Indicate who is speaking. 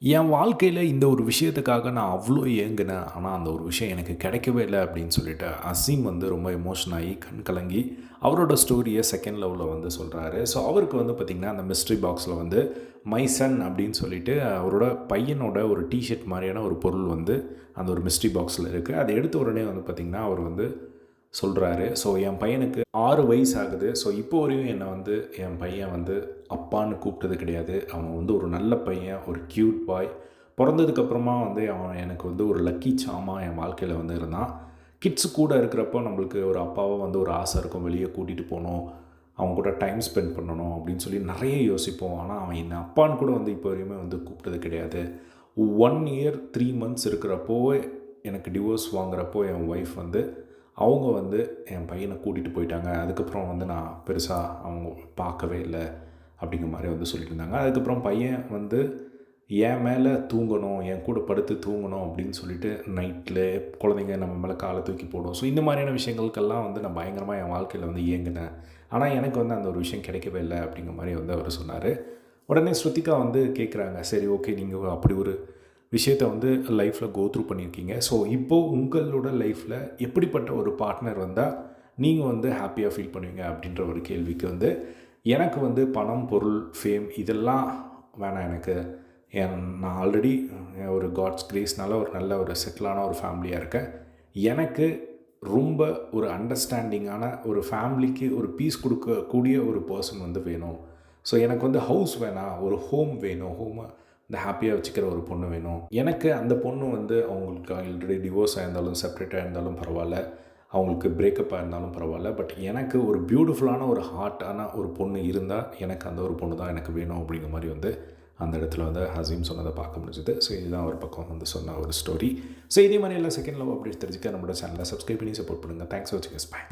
Speaker 1: என் வாழ்க்கையில இந்த ஒரு விஷயத்துக்காக நான் அவ்ளோ ஏங்குனேன். ஆனா, அந்த ஒரு விஷயம் எனக்கு கிடைக்கவே இல்ல அப்படின்னு சொல்லிட்டு, அசீம் வந்து ரொம்ப எமோஷன் ஆகி, கண் கலங்கி, அவரோட ஸ்டோரிய செகண்ட் லவ்ல வந்து சொல்றாரு. ஸோ, அவருக்கு வந்து பார்த்தீங்கன்னா, அந்த மிஸ்ட்ரி பாக்ஸ்ல வந்து மை சன் அப்படின்னு சொல்லிட்டு, அவரோட பையனோட ஒரு டீ ஷர்ட் மாரியான ஒரு பொருள் வந்து, அந்த ஒரு மிஸ்ட்ரி பாக்ஸ்ல இருக்கு. அத எடுத்த உடனே வந்து பார்த்தீங்கன்னா, அவர் வந்து சொல்றாரு. ஸோ, என் பையனுக்கு 6 வயசு ஆகுது. ஸோ, இப்போ வரையும் என்ன வந்து என் பையன் வந்து அப்பான்னு கூப்பிட்டது கிடையாது. அவன் வந்து ஒரு நல்ல பையன், ஒரு கியூட் பாய். பொறந்ததுக்கப்புறமா வந்து அவன் எனக்கு வந்து ஒரு லக்கி சார்மா என் வாழ்க்கையில வந்து இருந்தான். கிட்ஸ் கூட இருக்கிறப்போ நம்மளுக்கு ஒரு அப்பாவா வந்து ஒரு ஆசை இருக்கும். வெளிய கூட்டிட்டு போணும். அவங்க கூட டைம் ஸ்பெண்ட் பண்ணணும் அப்படின்னு சொல்லி நெறைய யோசிப்போம். ஆனா, அவன் என்ன அப்பான்னு கூட வந்து இப்போ வரையுமே வந்து கூப்பிட்டது கிடையாது. 1 இயர் 3 மந்த்ஸ் இருக்கிறப்போ எனக்கு டிவோர்ஸ் வாங்குறப்போ என் ஒய்ஃப் வந்து அவங்க வந்து என் பையனை கூட்டிகிட்டு போயிட்டாங்க. அதுக்கப்புறம் வந்து நான் பெருசா அவங்க பார்க்கவே இல்ல. அப்படிங்கிற மாரி வந்து சொல்லிட்டு இருந்தாங்க. அதுக்கப்புறம் பையன் வந்து என் மேல தூங்கணும், என் கூட படுத்து தூங்கணும் அப்படின்னு சொல்லிட்டு நைட்ல குழந்தைங்க நம்ம மேல கால தூக்கி போடும். ஸோ இந்த மாதிரியான விஷயங்களுக்கெல்லாம் வந்து நான் பயங்கரமா என் வாழ்க்கையில வந்து ஏங்குனேன். ஆனா எனக்கு வந்து அந்த ஒரு விஷயம் கிடைக்கவே இல்ல அப்படிங்கிற மாரி வந்து அவரு சொன்னாரு. உடனே ஸ்ருதிகா வந்து கேட்குறாங்க, சரி ஓகே நீங்க அப்படி ஒரு விஷயத்த வந்து லைஃப்ல கோ த்ரூ பண்ணியிருக்கீங்க. ஸோ இப்போ உங்களோட லைஃப்ல எப்படிப்பட்ட ஒரு பார்ட்னர் வந்தா நீங்க வந்து ஹேப்பியா ஃபீல் பண்ணுவீங்க அப்படின்ற ஒரு கேள்விக்கு வந்து எனக்கு வந்து பணம், பொருள், ஃபேம் இதெல்லாம் வேணாம் எனக்கு. நான் ஆல்ரெடி ஒரு காட்ஸ் கிரேஸ்னால ஒரு நல்ல ஒரு செட்டிலான ஒரு ஃபேமிலியா இருக்கேன். எனக்கு ரொம்ப ஒரு அண்டர்ஸ்டாண்டிங்கான ஒரு ஃபேமிலிக்கு ஒரு பீஸ் குடுக்கக்கூடிய ஒரு பெர்சன் வந்து வேணும். ஸோ எனக்கு வந்து ஹவுஸ் வேணாம், ஒரு ஹோம் வேணும். இந்த ஹேப்பியா வச்சுக்கிற ஒரு பொண்ணு வேணும். எனக்கு அந்த பொண்ணு வந்து அவங்களுக்கு ஆல்ரெடி டிவோர்ஸ் ஆயிருந்தாலும், செப்பரேட்டா இருந்தாலும் பரவால்ல. அவங்களுக்கு பிரேக்கப் ஆயிருந்தாலும் பரவால்ல. பட் எனக்கு ஒரு பியூட்டிஃபுல்லான ஒரு ஹார்ட்டான ஒரு பொண்ணு இருந்தா, எனக்கு அந்த ஒரு பொண்ணு தான் எனக்கு வேணும் அப்படிங்கிற மாரி வந்து அந்த இடத்துல வந்து ஹசீம் சொன்னத பார்க்க முடிஞ்சது. ஸோ இதுதான் ஒரு பக்கம் வந்து சொன்ன ஒரு ஸ்டோரி. ஸோ இதே மாரி எல்லா செகண்ட் லவ் அப்டேட்ஸ் தெரிஞ்சுக்க நம்மளோட சேனலை சப்ஸ்கிரைப் பண்ணி சப்போர்ட் பண்ணுங்க. தேங்க்ஸ் ஃபார் வாட்சிங். பை.